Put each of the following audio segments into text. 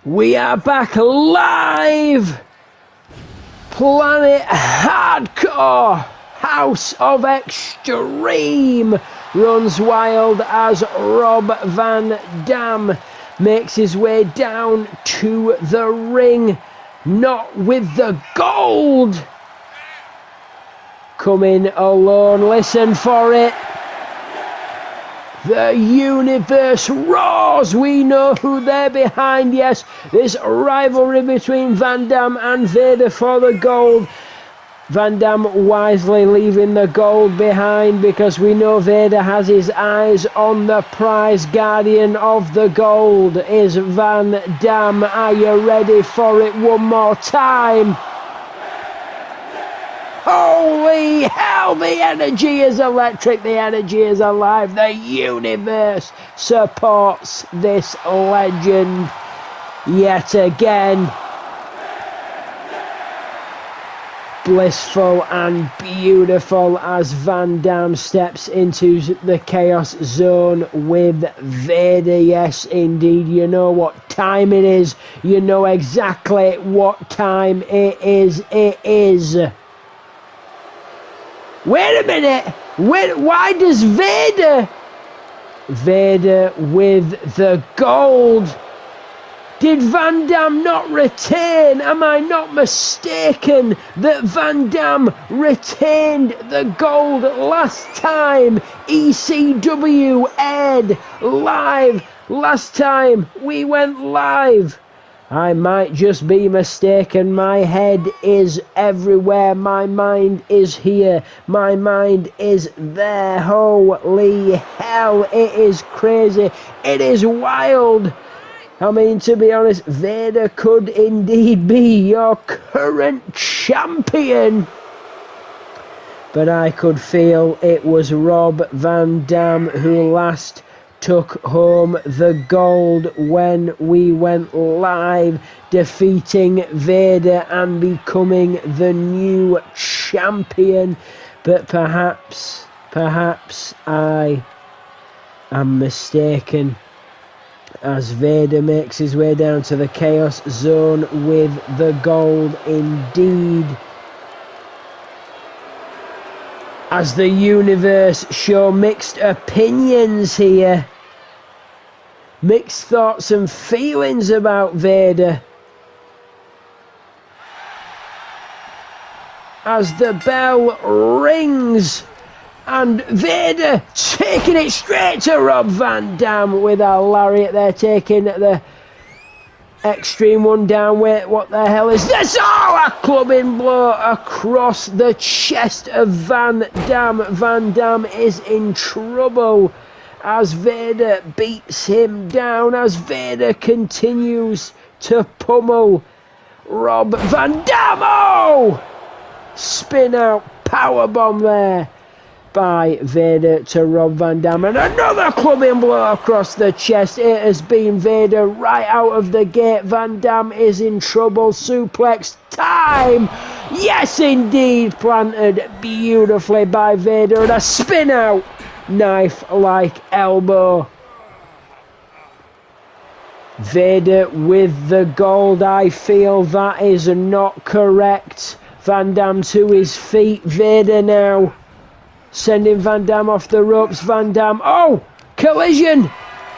We are back live! Planet Hardcore House of Extreme runs wild as Rob Van Dam makes his way down to the ring, not with the gold. Coming alone, listen for it. The universe roars. We know who they're behind. Yes, this rivalry between Van Dam and Vader for the gold. Van Dam wisely leaving the gold behind because we know Vader has his eyes on the prize. Guardian of the gold is Van Dam. Are you ready for it one more time? Holy hell, the energy is electric, the energy is alive, the universe supports this legend yet again. Blissful and beautiful as Van Dam steps into the Chaos Zone with Vader. Yes, indeed, you know what time it is, you know exactly what time it is. It is... Wait a minute! Why does Vader with the gold? Did Van Dam not retain? Am I not mistaken that Van Dam retained the gold last time ECW aired live? Last time we went live. I might just be mistaken. My head is everywhere. My mind is here. My mind is there. Holy hell, it is crazy. It is wild. I mean, to be honest, Vader could indeed be your current champion. But I could feel it was Rob Van Dam who last took home the gold when we went live, defeating Vader and becoming the new champion. But perhaps I am mistaken as Vader makes his way down to the Chaos Zone with the gold indeed. As the universe show mixed opinions here. Mixed thoughts and feelings about Vader. As the bell rings and Vader taking it straight to Rob Van Dam with a lariat there, taking the Extreme one down. Wait, what the hell is this? Oh, a clubbing blow across the chest of Van Dam. Van Dam is in trouble as Vader beats him down, as Vader continues to pummel Rob Van Dam. Oh! Spin out powerbomb there by Vader to Rob Van Dam, and another clubbing blow across the chest. It has been Vader right out of the gate. Van Dam is in trouble. Suplex time. Yes, indeed, planted beautifully by Vader, and a spin out knife-like elbow. Vader with the gold. I feel that is not correct. Van Dam to his feet. Vader now sending Van Dam off the ropes. Van Dam, oh, collision.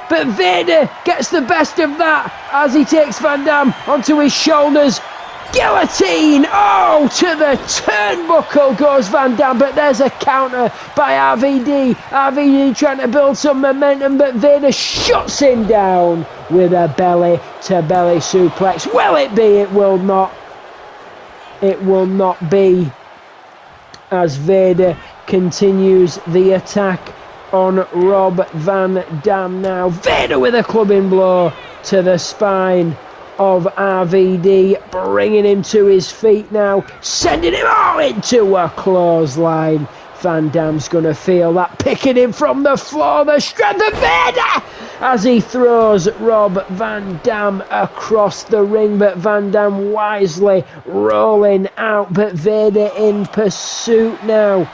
But Vader gets the best of that as he takes Van Dam onto his shoulders. Guillotine! Oh, to the turnbuckle goes Van Dam, but there's a counter by RVD. RVD trying to build some momentum, but Vader shuts him down with a belly-to-belly suplex. Will it be? It will not. It will not be, as Vader continues the attack on Rob Van Dam now. Vader with a clubbing blow to the spine of RVD, bringing him to his feet now, sending him all into a clothesline. Van Dam's gonna feel that, picking him from the floor. The strength of Vader as he throws Rob Van Dam across the ring, but Van Dam wisely rolling out, but Vader in pursuit now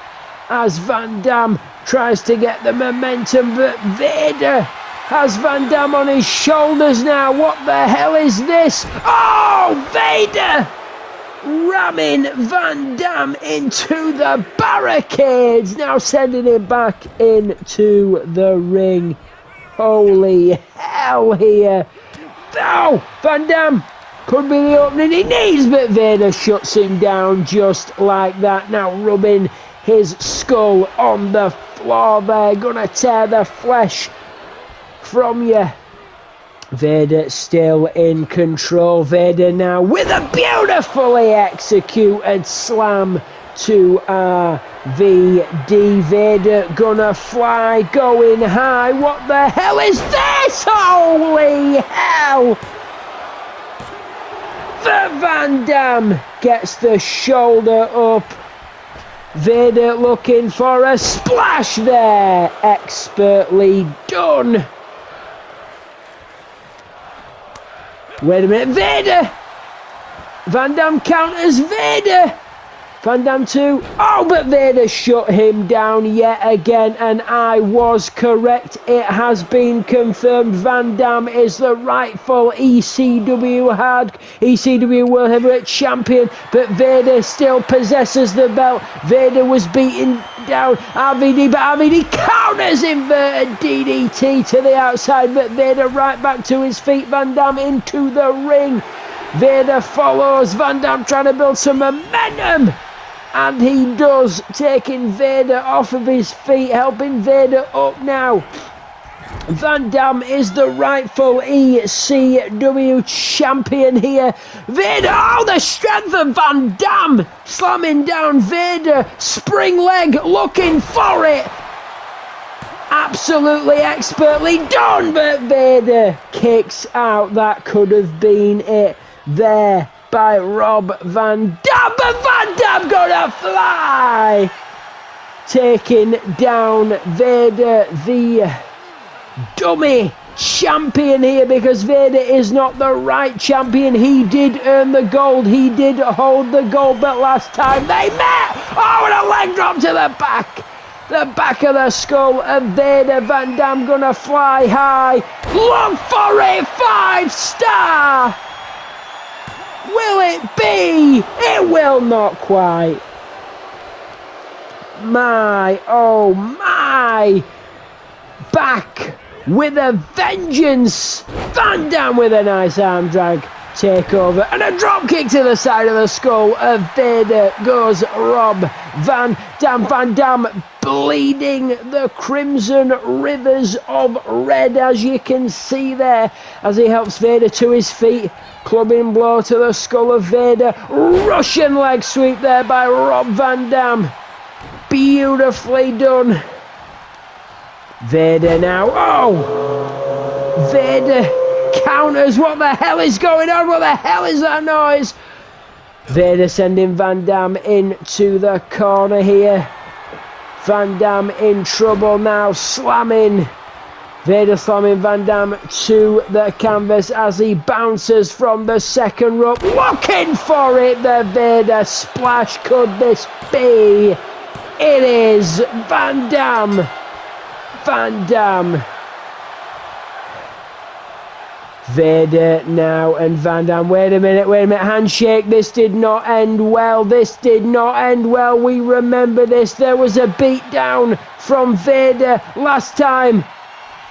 as Van Dam tries to get the momentum, but Vader has Van Dam on his shoulders now. What the hell is this? Oh, Vader ramming Van Dam into the barricades, now sending him back into the ring. Holy hell here. Oh, Van Dam could be the opening he needs, but Vader shuts him down just like that. Now rubbing his skull on the floor there, gonna tear the flesh from you. Vader still in control. Vader now with a beautifully executed slam to RVD. Vader gonna fly, going high. What the hell is this? Holy hell! The Van Dam gets the shoulder up. Vader looking for a splash there. Expertly done. Wait a minute, Vader! Van Dam counters Vader! Van Dam 2. Oh, but Vader shut him down yet again, and I was correct. It has been confirmed. Van Dam is the rightful ECW World Heavyweight Champion, but Vader still possesses the belt. Vader was beating down RVD, but RVD counters inverted DDT to the outside, but Vader right back to his feet. Van Dam into the ring. Vader follows. Van Dam trying to build some momentum. And he does, taking Vader off of his feet, helping Vader up now. Van Dam is the rightful ECW champion here. Vader, oh, the strength of Van Dam, slamming down Vader, spring leg, looking for it. Absolutely expertly done, but Vader kicks out. That could have been it there by Rob Van Dam, but Van Dam gonna fly, taking down Vader, the dummy champion here, because Vader is not the right champion. He did earn the gold, he did hold the gold, but last time they met, oh, and a leg drop to the back of the skull of Vader. Van Dam gonna fly high, look for it, 5-star. Will it be? It will not quite. My, oh my. Back with a vengeance. Van Dam with a nice arm drag takeover and a drop kick to the side of the skull of Vader goes Rob Van Dam. Van Dam bleeding the crimson rivers of red, as you can see there, as he helps Vader to his feet. Clubbing blow to the skull of Vader. Russian leg sweep there by Rob Van Dam. Beautifully done. Vader now. Oh! Vader counters. What the hell is going on? What the hell is that noise? Vader sending Van Dam into the corner here. Van Dam in trouble now, slamming. Vader slamming Van Dam to the canvas as he bounces from the second rope. Looking for it, the Vader splash. Could this be? It is Van Dam. Van Dam. Vader now and Van Dam. Wait a minute. Handshake. This did not end well. We remember this. There was a beatdown from Vader last time.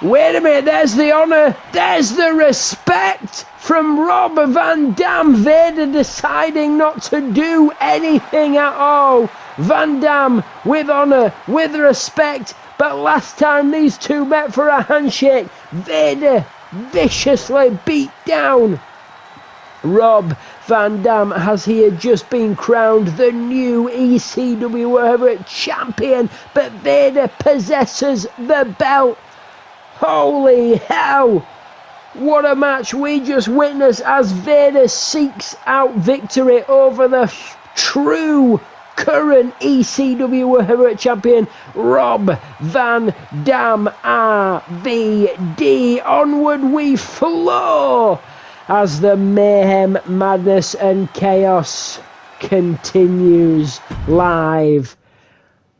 Wait a minute. There's the honour. There's the respect from Rob Van Dam. Vader deciding not to do anything at all. Van Dam with honour, with respect. But last time these two met for a handshake, Vader viciously beat down Rob Van Dam, as he had just been crowned the new ECW World Heavyweight Champion, but Vader possesses the belt. Holy hell, what a match we just witnessed as Vader seeks out victory over the true current ECW World Heavyweight Champion Rob Van Dam. RVD, onward we flow as the mayhem, madness and chaos continues live.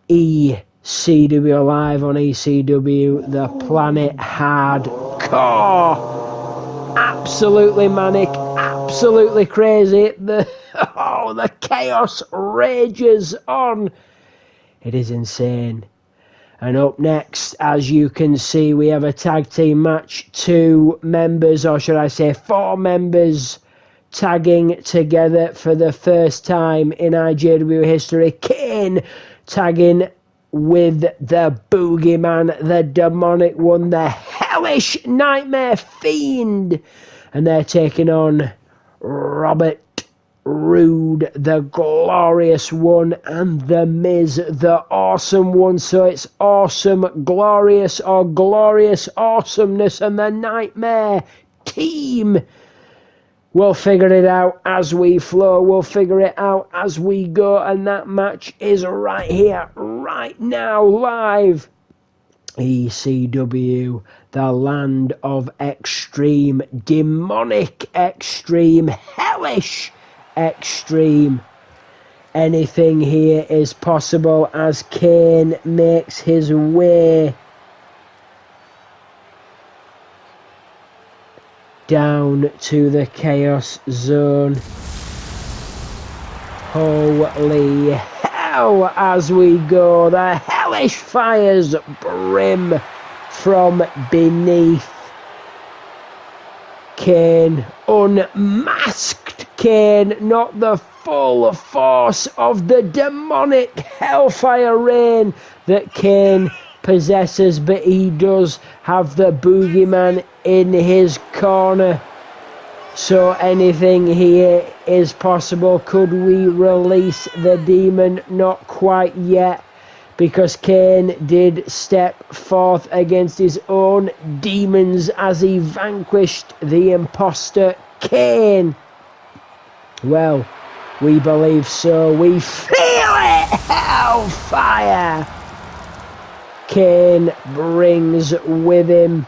ECW. CW live on ECW, the Planet Hardcore. Absolutely manic, absolutely crazy. The chaos rages on. It is insane. And up next, as you can see, we have a tag team match. 2 members, or should I say 4 members, tagging together for the first time in IJW history. Kane tagging with the Boogeyman, the demonic one, the hellish Nightmare Fiend. And they're taking on Robert Roode, the glorious one, and the Miz, the awesome one. So it's awesome, glorious, or glorious awesomeness, and the Nightmare team. We'll figure it out as we flow. We'll figure it out as we go. And that match is right here, right now, live. ECW, the land of extreme, demonic extreme, hellish extreme. Anything here is possible as Kane makes his way down to the Chaos Zone. Holy hell as we go. The hellish fires brim from beneath. Kane, unmasked Kane, not the full force of the demonic hellfire rain that Kane possesses, but he does have the Boogeyman in his corner. So anything here is possible. Could we release the demon? Not quite yet, because Kane did step forth against his own demons as he vanquished the imposter Kane. Well, we believe so. We feel it! Hellfire! Kane brings with him,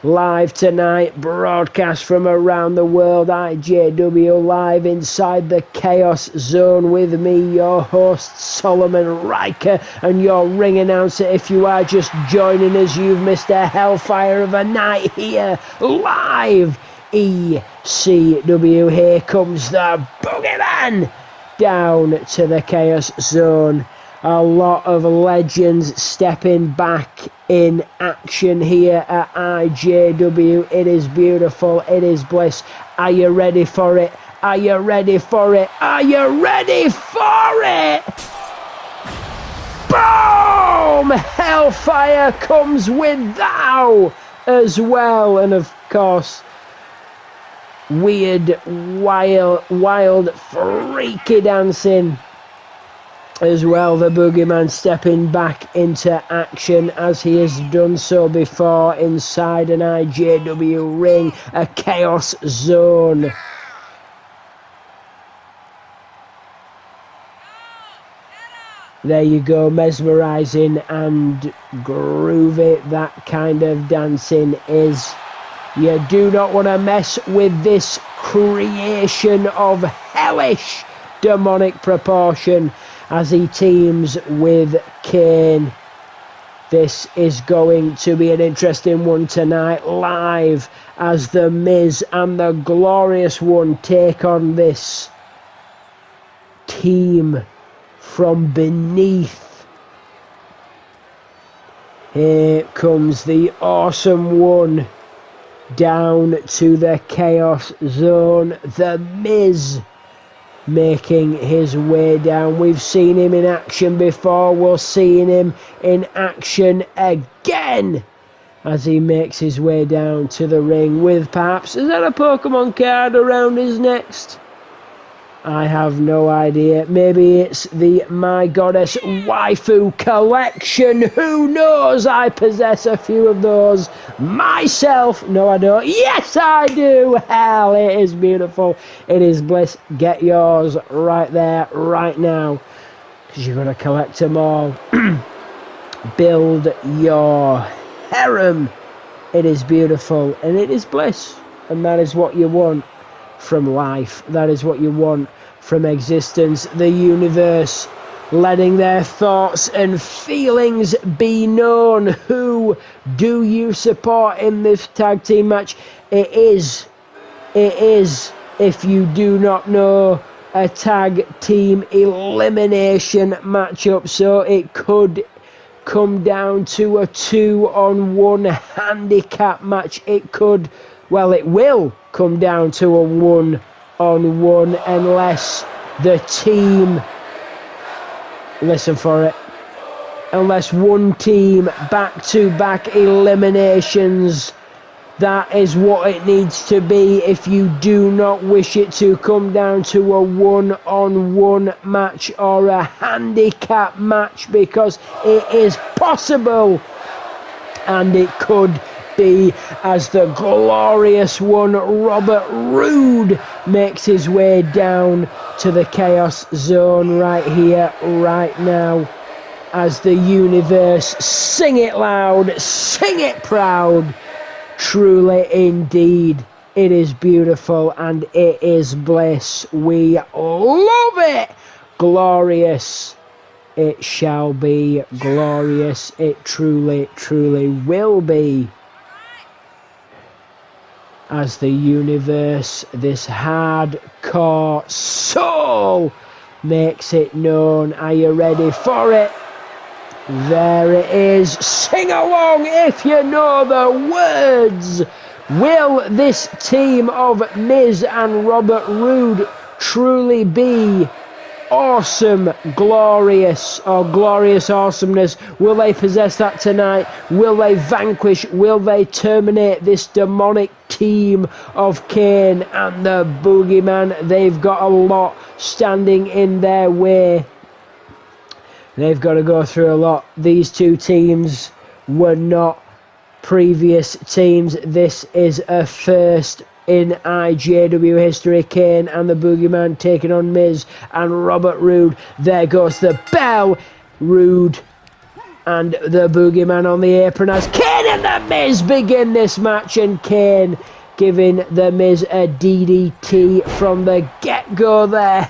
live tonight, broadcast from around the world, IJW live inside the Chaos Zone with me, your host Solomon Riker, and your ring announcer. If you are just joining us, you've missed a hellfire of a night here, live ECW. Here comes the Boogeyman down to the Chaos Zone. A lot of legends stepping back in action here at IJW. It is beautiful. It is bliss. Are you ready for it? Are you ready for it? Are you ready for it? Boom! Hellfire comes with thou as well. And of course, weird, wild, freaky dancing as well. The Boogeyman stepping back into action as he has done so before inside an IJW ring, a Chaos Zone. There you go, mesmerising and groovy that kind of dancing is. You do not want to mess with this creation of hellish demonic proportion as he teams with Kane. This is going to be an interesting one tonight, live as the Miz and the Glorious One take on this team from beneath. Here comes the Awesome One down to the Chaos Zone. The Miz making his way down. We've seen him in action before. We're seeing him in action again as he makes his way down to the ring with perhaps, is that a Pokemon card around his neck? I have no idea. Maybe it's the My Goddess Waifu collection. Who knows? I possess a few of those myself. No, I don't. Yes, I do. Hell, it is beautiful. It is bliss. Get yours right there, right now, because you've got to collect them all. Build your harem. It is beautiful, and it is bliss. And that is what you want from life. That is what you want from existence. The universe letting their thoughts and feelings be known. Who do you support in this tag team match? It is, if you do not know, a tag team elimination matchup, so it could come down to a 2-on-1 handicap match. It could, well, it will come down to a 1-on-1 unless the team, listen for it, unless one team back-to-back eliminations. That is what it needs to be if you do not wish it to come down to a 1-on-1 match or a handicap match, because it is possible and it could be, as the glorious one Robert Roode makes his way down to the Chaos Zone right here, right now, as the universe sing it loud, sing it proud. Truly indeed, it is beautiful and it is bliss. We love it. Glorious. It shall be glorious. It truly, truly will be. As the universe, this hardcore soul, makes it known. Are you ready for it? There it is. Sing along if you know the words. Will this team of Miz and Robert Roode truly be awesome, glorious, or glorious awesomeness? Will they possess that tonight? Will they vanquish? Will they terminate this demonic team of Kane and the Boogeyman? They've got a lot standing in their way. They've got to go through a lot. These two teams were not previous teams. This is a first in IJW history. Kane and the Boogeyman taking on Miz and Robert Roode. There goes the bell. Roode and the Boogeyman on the apron as Kane and the Miz begin this match, and Kane giving the Miz a DDT from the get-go there.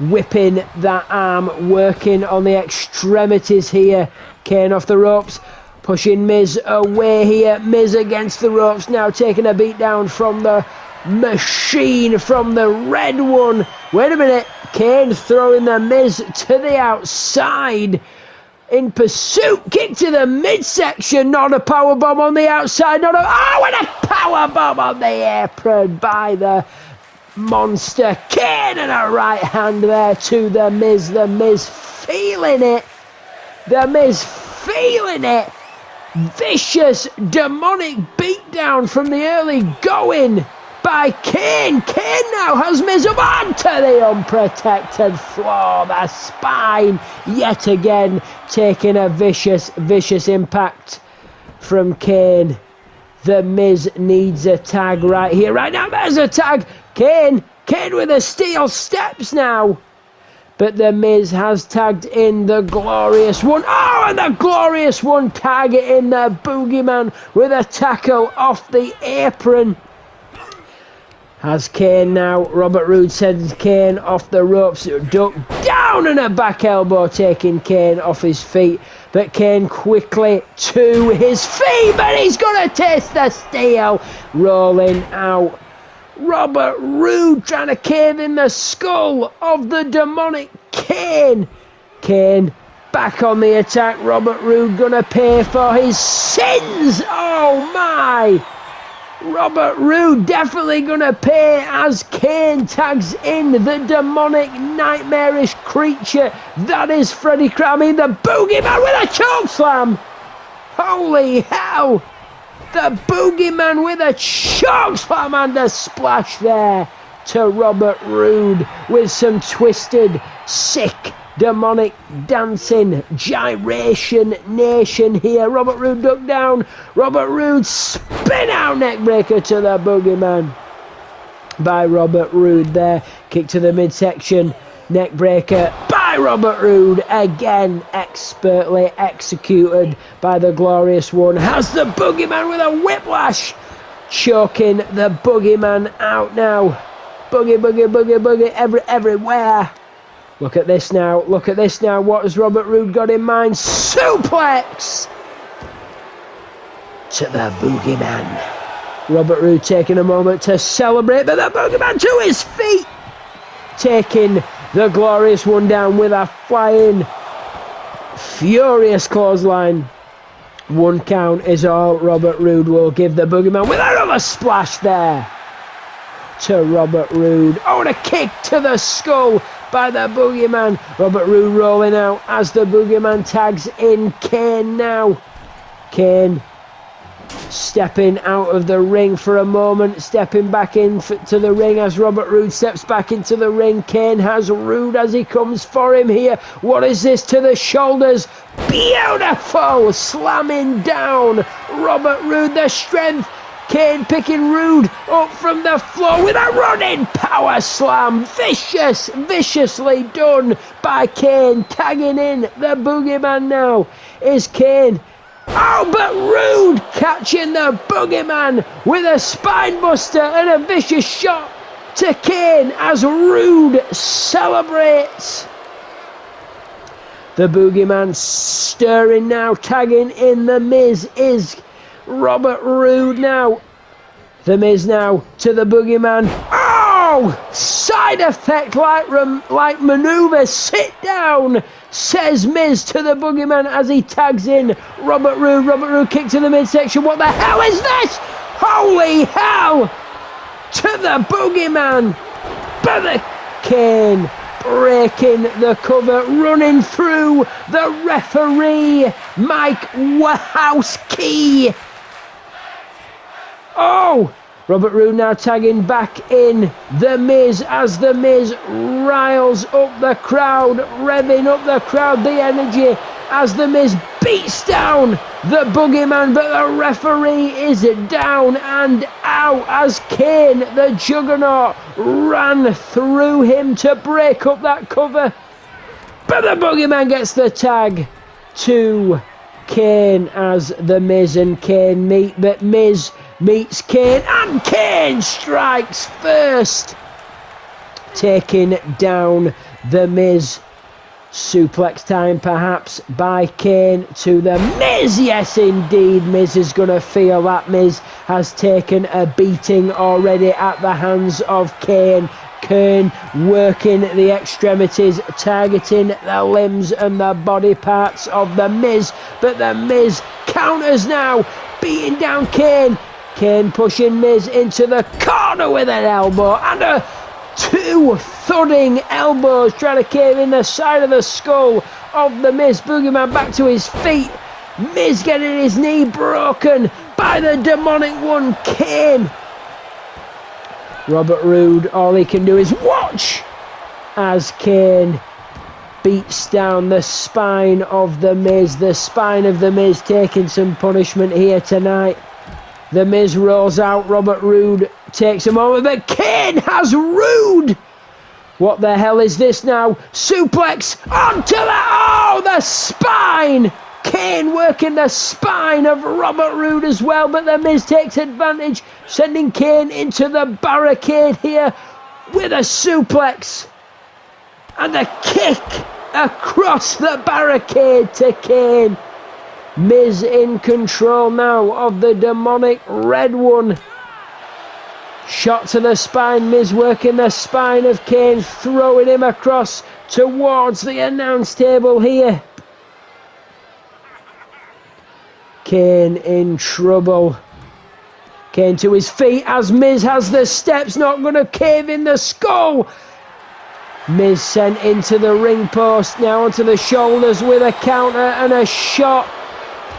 Whipping that arm, working on the extremities here. Kane off the ropes, pushing Miz away here. Miz against the ropes now, taking a beat down from the machine, from the red one. Wait a minute, Kane throwing the Miz to the outside. In pursuit, kick to the midsection, not a powerbomb on the outside, and a powerbomb on the apron by the monster Kane, and a right hand there to the Miz. The Miz feeling it. The Miz feeling it. Vicious, demonic beatdown from the early going by Kane. Kane now has Miz up onto the unprotected floor. The spine yet again taking a vicious, vicious impact from Kane. The Miz needs a tag right here, right now. There's a tag. Kane with the steel steps now. But the Miz has tagged in the glorious one. Oh, and the glorious one tag in the Boogeyman with a tackle off the apron. Has Kane now. Robert Roode sends Kane off the ropes. Duck down and a back elbow taking Kane off his feet. But Kane quickly to his feet. But he's going to taste the steel. Rolling out. Robert Roode trying to cave in the skull of the demonic Kane. Kane back on the attack. Robert Roode gonna pay for his sins. Oh my! Robert Roode definitely gonna pay as Kane tags in the demonic nightmarish creature that is Freddy Krueger. I mean, the Boogeyman with a chokeslam. Holy hell! The Boogeyman with a chokeslam and a splash there to Robert Roode with some twisted, sick, demonic dancing, gyration nation here. Robert Roode ducked down. Robert Roode spin out neckbreaker to the Boogeyman by Robert Roode there. Kick to the midsection. Neckbreaker by Robert Roode, again expertly executed by the glorious one. Has the Boogeyman with a whiplash, choking the Boogeyman out now. Boogie, boogie, boogie, boogie, everywhere. Look at this now. Look at this now. What has Robert Roode got in mind? Suplex to the boogeyman. Robert Roode taking a moment to celebrate, but the boogeyman to his feet, taking the glorious one down with a flying, furious clothesline. 1 count is all Robert Roode will give the boogeyman with another splash there to Robert Roode. Oh, and a kick to the skull by the boogeyman. Robert Roode rolling out as the boogeyman tags in Kane now. Kane stepping out of the ring for a moment, stepping back into the ring as Robert Roode steps back into the ring. Kane has Roode as he comes for him here. What is this to the shoulders? Beautiful! Slamming down Robert Roode, the strength. Kane picking Roode up from the floor with a running power slam. Viciously done by Kane. Tagging in the boogeyman now is Kane. Oh, but Roode catching the boogeyman with a spine buster and a vicious shot to Kane as Roode celebrates. The boogeyman stirring now, tagging in the Miz is Robert Roode now. The Miz now to the boogeyman. Oh! Side effect like maneuver. Sit down, says Miz to the boogeyman as he tags in Robert Roode. Robert Roode kick to the midsection. What the hell is this? Holy hell! To the boogeyman. But the Kane breaking the cover, running through the referee, Mike Wachowski. Oh! Robert Roode now tagging back in the Miz as the Miz riles up the crowd, revving up the crowd, the energy as the Miz beats down the boogeyman, but the referee is down and out as Kane, the juggernaut, ran through him to break up that cover. But the boogeyman gets the tag to Kane as the Miz and Kane meet, but Miz meets Kane and Kane strikes first, taking down the Miz. Suplex time perhaps by Kane to the Miz. Yes indeed, Miz is going to feel that. Miz has taken a beating already at the hands of Kane. Kane working the extremities, targeting the limbs and the body parts of the Miz, but the Miz counters now, beating down Kane. Kane pushing Miz into the corner with an elbow and two thudding elbows, trying to cave in the side of the skull of the Miz. Boogeyman back to his feet. Miz getting his knee broken by the demonic one, Kane. Robert Roode, all he can do is watch as Kane beats down the spine of the Miz. The spine of the Miz taking some punishment here tonight. The Miz rolls out, Robert Roode takes a moment, but Kane has Roode. What the hell is this now? Suplex onto the spine. Kane working the spine of Robert Roode as well, but the Miz takes advantage, sending Kane into the barricade here with a suplex. And a kick across the barricade to Kane. Miz in control now of the demonic red one. Shot to the spine, Miz working the spine of Kane, throwing him across towards the announce table here. Kane in trouble. Kane to his feet as Miz has the steps, not going to cave in the skull. Miz sent into the ring post, now onto the shoulders with a counter and a shot.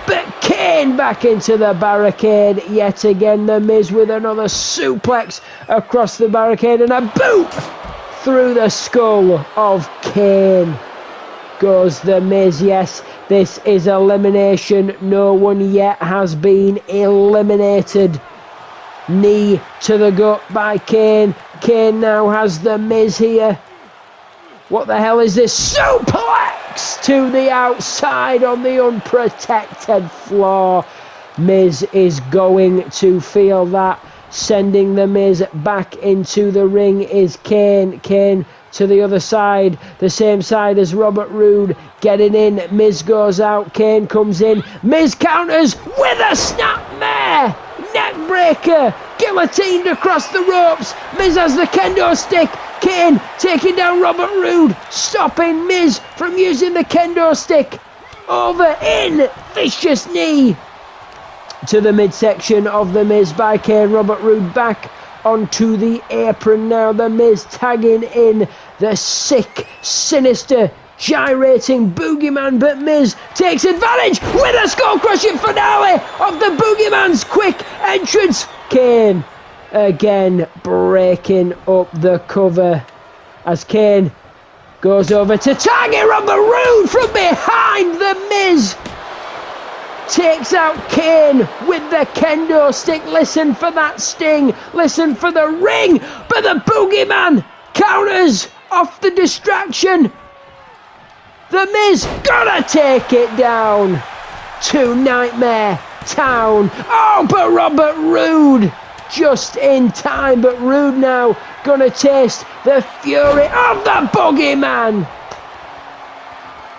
But Kane back into the barricade yet again. The Miz with another suplex across the barricade and a boot through the skull of Kane. Goes the Miz. Yes, this is elimination. No one yet has been eliminated. Knee to the gut by Kane. Kane now has the Miz here. What the hell is this? Suplex to the outside on the unprotected floor. Miz is going to feel that. Sending the Miz back into the ring is Kane. Kane to the other side, the same side as Robert Roode, getting in. Miz goes out, Kane comes in, Miz counters with a snapmare, neck breaker, guillotined across the ropes. Miz has the kendo stick. Kane taking down Robert Roode, stopping Miz from using the kendo stick. Over in, vicious knee to the midsection of the Miz by Kane. Robert Roode back onto the apron now. The Miz tagging in the sick, sinister, gyrating Boogeyman, but Miz takes advantage with a skull-crushing finale of the Boogeyman's quick entrance. Kane again breaking up the cover as Kane goes over to target Robert Roode from behind. The Miz takes out Kane with the kendo stick. Listen for that sting, listen for the ring, but the Boogeyman counters off the distraction. The Miz gonna take it down to Nightmare Town. Oh, but Robert Roode just in time, but Roode now gonna taste the fury of the Boogeyman.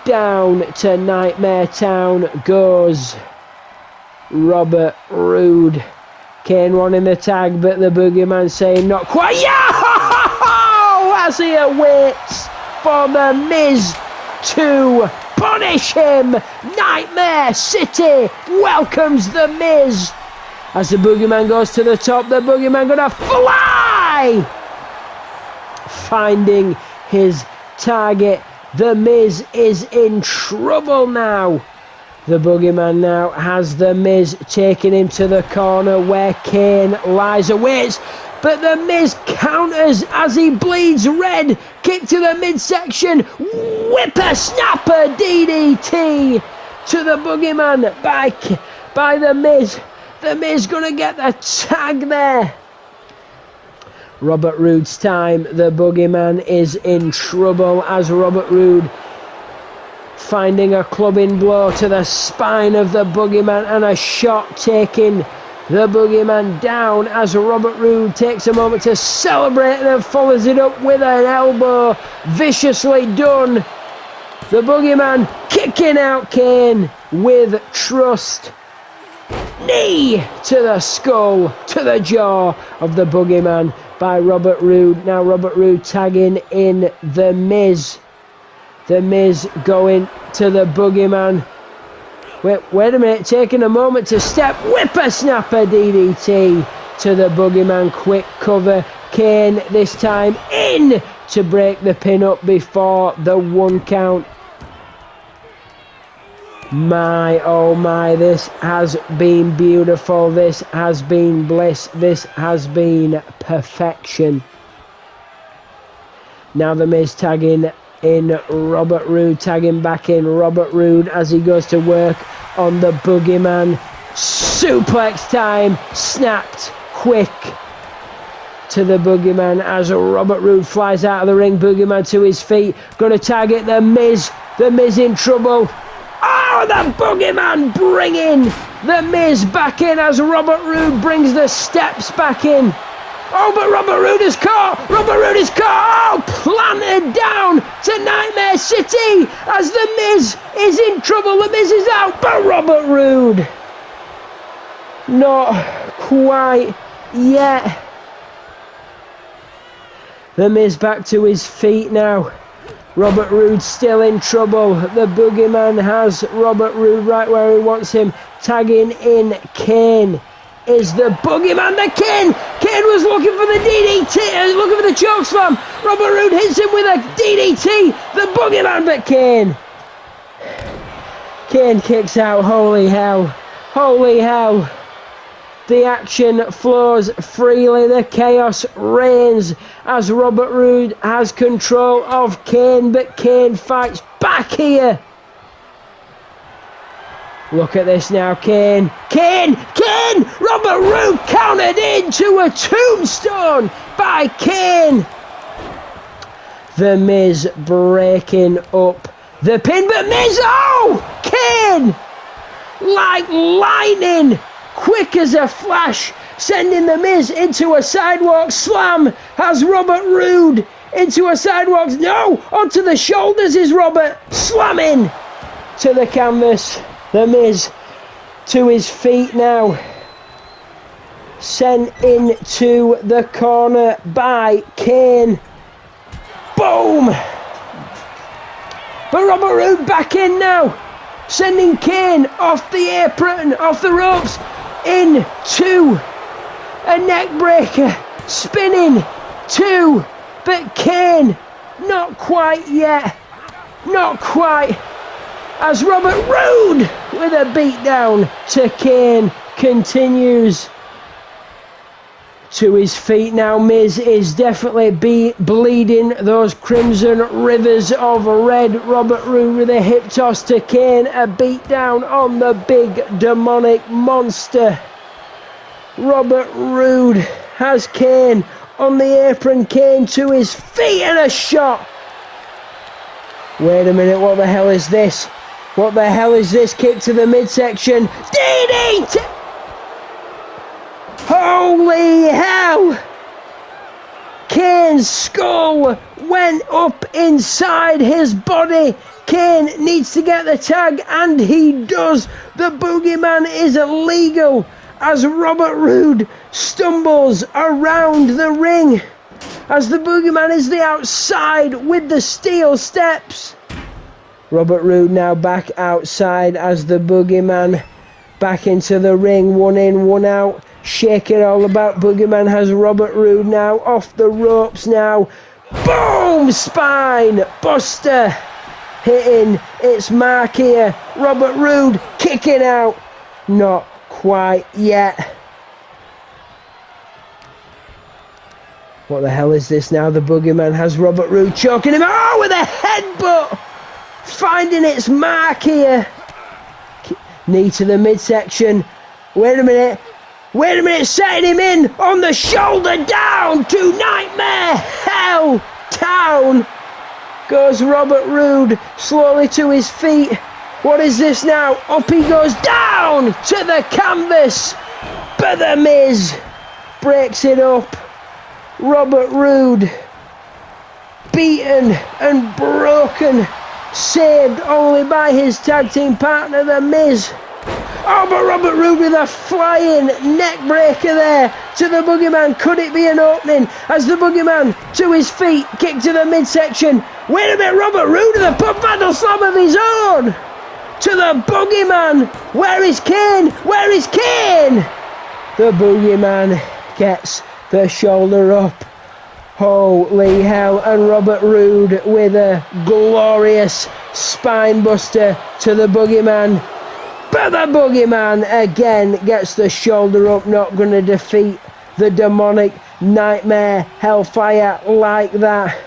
Down to Nightmare Town goes Robert Roode. Kane wanting the tag, but the Boogeyman saying not quite. Yeah! As he awaits for the Miz to punish him. Nightmare City welcomes the Miz. As the Boogeyman goes to the top, the Boogeyman gonna fly! Finding his target. The Miz is in trouble now. The Boogeyman now has the Miz taking him to the corner where Kane lies awaits. But the Miz counters as he bleeds red. Kick to the midsection. Whippersnapper DDT to the Boogeyman by the Miz. The Miz gonna get the tag there. Robert Roode's time. The Boogeyman is in trouble as Robert Roode finding a clubbing blow to the spine of the Boogeyman and a shot taking the Boogeyman down as Robert Roode takes a moment to celebrate and then follows it up with an elbow. Viciously done. The Boogeyman kicking out Kane with trust. Knee to the skull, to the jaw of the Boogeyman by Robert Roode. Now Robert Roode tagging in the Miz. The Miz going to the Boogeyman. Wait a minute, taking a moment to step. Whippersnapper DDT to the Boogeyman. Quick cover. Kane this time in to break the pin up before the 1 count. My, oh my, this has been beautiful. This has been bliss. This has been perfection. Now the Miz tagging in Robert Roode, tagging back in Robert Roode as he goes to work on the Boogeyman. Suplex time, snapped quick to the Boogeyman as Robert Roode flies out of the ring. Boogeyman to his feet, gonna target the Miz. The Miz in trouble. Oh, the Boogeyman bringing the Miz back in as Robert Roode brings the steps back in. Oh, but Robert Roode is caught. Robert Roode is caught. Oh, planted down to Nightmare City as the Miz is in trouble. The Miz is out, but Robert Roode not quite yet. The Miz back to his feet now. Robert Roode still in trouble. The Boogeyman has Robert Roode right where he wants him. Tagging in Kane is the Boogeyman. The Kane! Kane was looking for the DDT, looking for the chokeslam. Robert Roode hits him with a DDT. The Boogeyman, but Kane. Kane kicks out. Holy hell. Holy hell. The action flows freely. The chaos reigns as Robert Roode has control of Kane, but Kane fights back here. Look at this now, Kane. Kane! Kane! Robert Roode countered into a tombstone by Kane. The Miz breaking up the pin, but Miz, oh! Kane! Like lightning! Quick as a flash, sending the Miz into a sidewalk slam, has Robert Roode into a sidewalk. No! Onto the shoulders is Robert. Slamming to the canvas. The Miz to his feet now. Sent into the corner by Kane. Boom! But Robert Roode back in now. Sending Kane off the apron, off the ropes, into a neck breaker. Spinning 2. But Kane, not quite yet. Not quite. As Robert Roode with a beatdown to Kane continues. To his feet now. Miz is definitely bleeding those crimson rivers of red. Robert Roode with a hip toss to Kane. A beatdown on the big demonic monster. Robert Roode has Kane on the apron. Kane to his feet and a shot. Wait a minute, what the hell is this? What the hell is this? Kick to the midsection. DDT! Holy hell! Kane's skull went up inside his body. Kane needs to get the tag, and he does. The Boogeyman is illegal as Robert Roode stumbles around the ring. As the Boogeyman is the outside with the steel steps. Robert Roode now back outside as the Boogeyman back into the ring. 1 in, 1 out. Shake it all about. Boogeyman has Robert Roode now off the ropes now. Boom! Spine buster hitting its mark here. Robert Roode kicking out. Not quite yet. What the hell is this now? The Boogeyman has Robert Roode choking him. Oh, with a headbutt! Finding its mark here. Knee to the midsection. Wait a minute. Wait a minute. Setting him in on the shoulder. Down to Nightmare Hell Town. Goes Robert Roode slowly to his feet. What is this now? Up he goes. Down to the canvas. But the Miz breaks it up. Robert Roode beaten and broken. Saved only by his tag team partner, The Miz. Oh, but Robert Roode with a flying neck breaker there to the Boogeyman. Could it be an opening? As the Boogeyman to his feet, kick to the midsection. Wait a minute, Robert Roode with a pub battle slam of his own. To the Boogeyman. Where is Kane? Where is Kane? The Boogeyman gets the shoulder up. Holy hell. And Robert Roode with a glorious spine buster to the Boogeyman. But the Boogeyman again gets the shoulder up. Not going to defeat the demonic Nightmare Hellfire like that.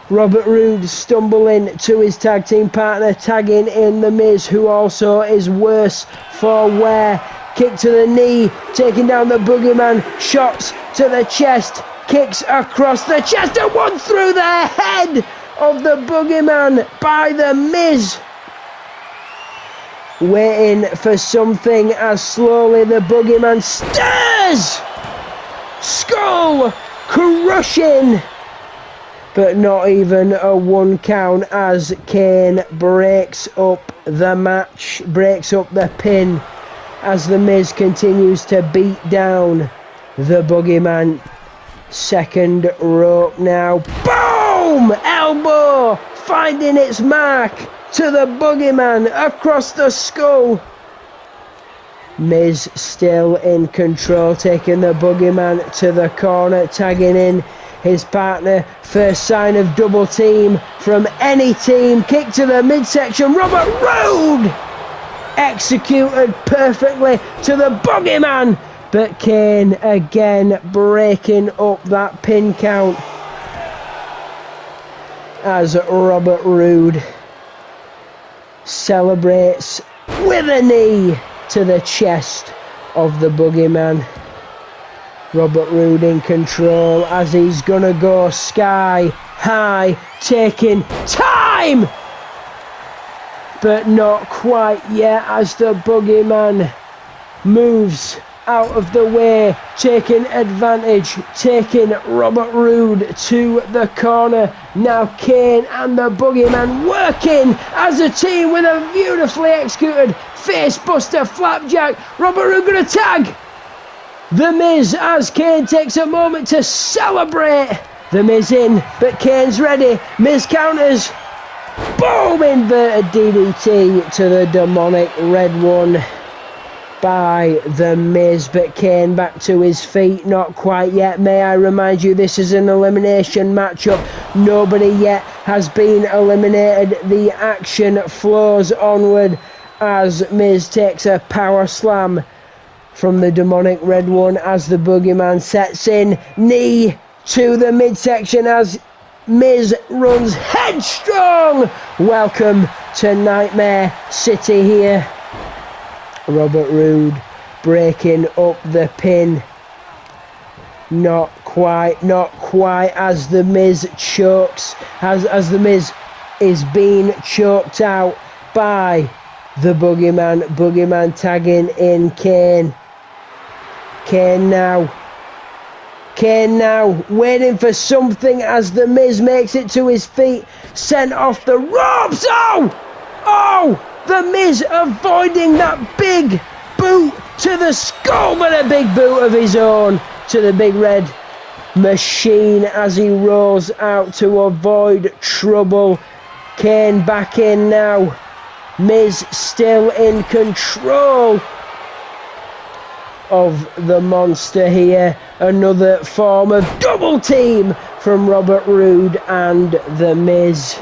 Robert Roode stumbling to his tag team partner, tagging in The Miz, who also is worse for wear. Kick to the knee, taking down the Boogeyman. Shots to the chest. Kicks across the chest and 1 through the head of the Boogeyman by The Miz. Waiting for something as slowly the Boogeyman stirs. Skull crushing. But not even a 1 count as Kane breaks up the match, breaks up the pin as The Miz continues to beat down the Boogeyman. Second rope now. Boom! Elbow finding its mark to the Boogeyman across the skull. Miz still in control, taking the Boogeyman to the corner, tagging in his partner. First sign of double team from any team. Kick to the midsection. Robert Roode executed perfectly to the Boogeyman. But Kane again breaking up that pin count as Robert Roode celebrates with a knee to the chest of the Boogeyman. Robert Roode in control as he's gonna go sky high, taking time, but not quite yet as the Boogeyman moves out of the way, taking advantage, taking Robert Roode to the corner. Now Kane and the Boogeyman working as a team with a beautifully executed facebuster flapjack. Robert Roode going to tag The Miz as Kane takes a moment to celebrate. The Miz in, but Kane's ready. Miz counters. Boom! Inverted DDT to the demonic red one by The Miz, but Kane back to his feet. Not quite yet. May I remind you, this is an elimination matchup. Nobody yet has been eliminated. The action flows onward as Miz takes a power slam from the demonic red one as the Boogeyman sets in. Knee to the midsection as Miz runs headstrong. Welcome to Nightmare City here. Robert Roode breaking up the pin. Not quite as The Miz chokes, as The Miz is being choked out by the Boogeyman. Boogeyman tagging in Kane. Kane now waiting for something as The Miz makes it to his feet, sent off the ropes. Oh! The Miz avoiding that big boot to the skull, but a big boot of his own to the big red machine as he rolls out to avoid trouble. Kane back in now. Miz still in control of the monster here. Another form of double team from Robert Roode and The Miz.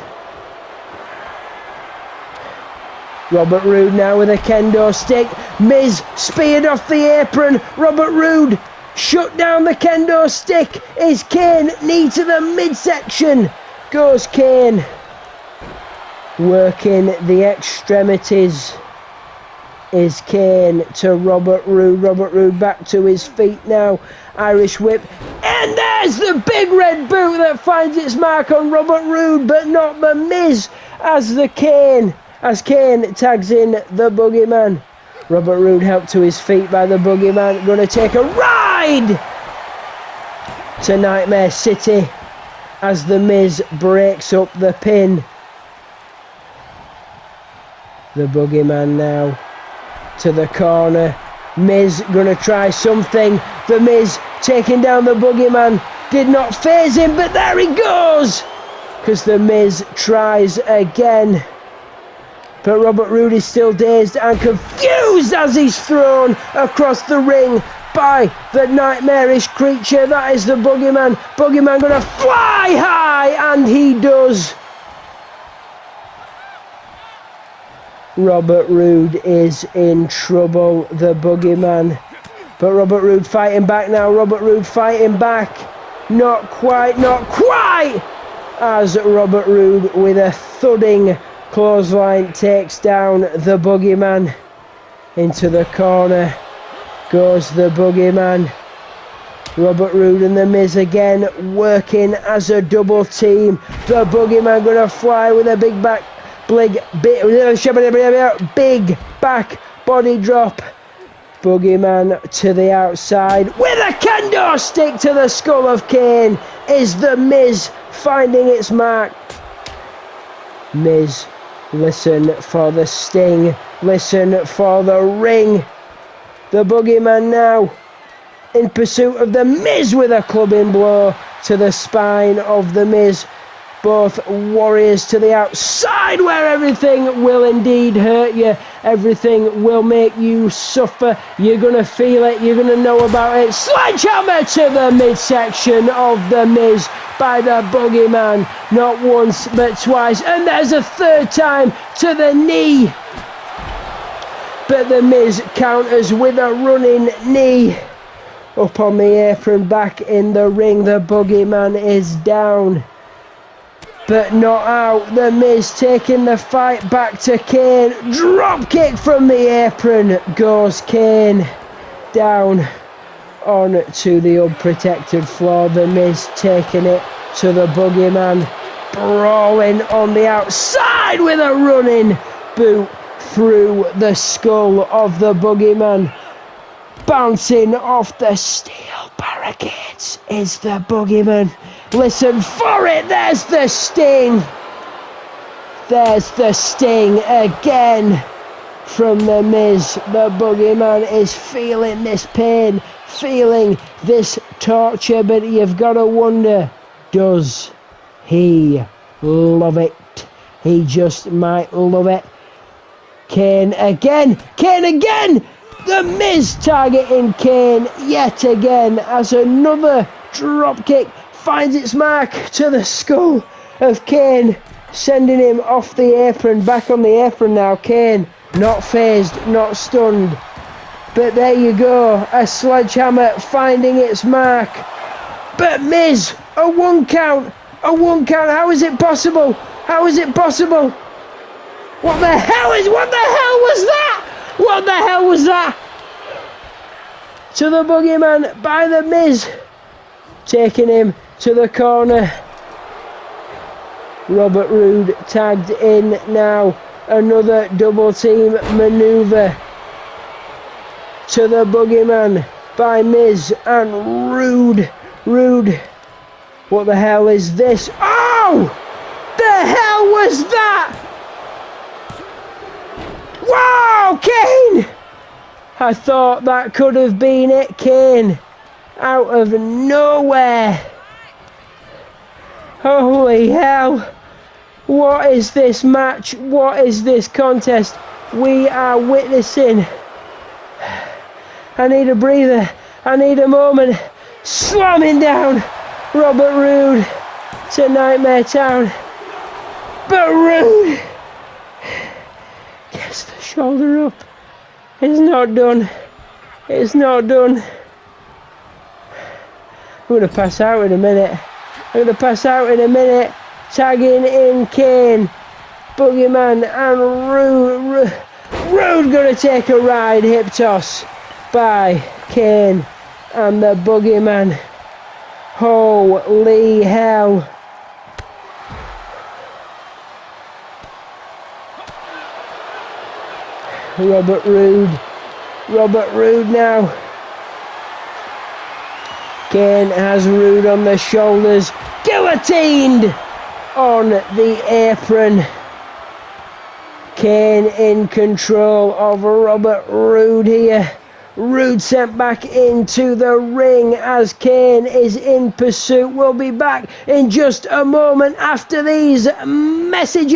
Robert Roode now with a kendo stick. Miz speared off the apron. Robert Roode shut down the kendo stick. Is Kane knee to the midsection? Goes Kane. Working the extremities. Is Kane to Robert Roode. Robert Roode back to his feet now. Irish whip. And there's the big red boot that finds its mark on Robert Roode, but not The Miz as Kane tags in the Boogeyman. Robert Roode helped to his feet by the Boogeyman. Going to take a ride to Nightmare City as The Miz breaks up the pin. The Boogeyman now to the corner. Miz going to try something. The Miz taking down the Boogeyman. Did not faze him, but there he goes! Because The Miz tries again. But Robert Roode is still dazed and confused as he's thrown across the ring by the nightmarish creature that is the Boogeyman. Boogeyman going to fly high, and he does. Robert Roode is in trouble, the Boogeyman. But Robert Roode fighting back now. Robert Roode fighting back. Not quite. As Robert Roode with a thudding clothesline takes down the Boogeyman. Into the corner goes the Boogeyman. Robert Roode and The Miz again working as a double team. The Boogeyman going to fly with a big back body drop. Boogeyman to the outside with a kendo stick to the skull of Kane. Is The Miz finding its mark? Miz, listen for the sting, listen for the ring. The Boogeyman now in pursuit of The Miz with a clubbing blow to the spine of The Miz. Both warriors to the outside where everything will indeed hurt you. Everything will make you suffer. You're going to feel it. You're going to know about it. Sledgehammer to the midsection of The Miz by the Boogeyman. Not once but twice. And there's a third time to the knee. But The Miz counters with a running knee. Up on the apron, back in the ring. The Boogeyman is down, but not out. The Miz taking the fight back to Kane. Drop kick from the apron. Goes Kane down on to the unprotected floor. The Miz taking it to the Boogeyman. Brawling on the outside with a running boot through the skull of the Boogeyman. Bouncing off the steel barricades is the boogeyman. Listen for it, there's the sting. There's the sting again from the Miz. The boogeyman is feeling this pain, feeling this torture, but you've got to wonder, does he love it? He just might love it. Kane again! Kane again! The Miz targeting Kane yet again as another dropkick finds its mark to the skull of Kane, sending him off the apron, back on the apron now. Kane, not phased, not stunned. But there you go, a sledgehammer finding its mark. But Miz, a one count, how is it possible? How is it possible? What the hell was that? What the hell was that? To the boogeyman by the Miz, taking him to the corner. Robert Roode tagged in now. Another double team maneuver to the boogeyman by Miz and Roode. Roode, what the hell is this? Oh! The hell was that? Wow, Kane! I thought that could have been it. Kane, out of nowhere. Holy hell. What is this match? What is this contest we are witnessing? I need a breather. I need a moment. Slamming down Robert Roode to Nightmare Town. But Roode gets the shoulder up. It's not done. It's not done. I'm going to pass out in a minute. Tagging in Kane, boogeyman and Roode. Roode going to take a ride. Hip toss by Kane and the boogeyman. Holy hell. Robert Roode now. Kane has Roode on the shoulders. Guillotined on the apron. Kane in control of Robert Roode here. Roode sent back into the ring as Kane is in pursuit. We'll be back in just a moment after these messages.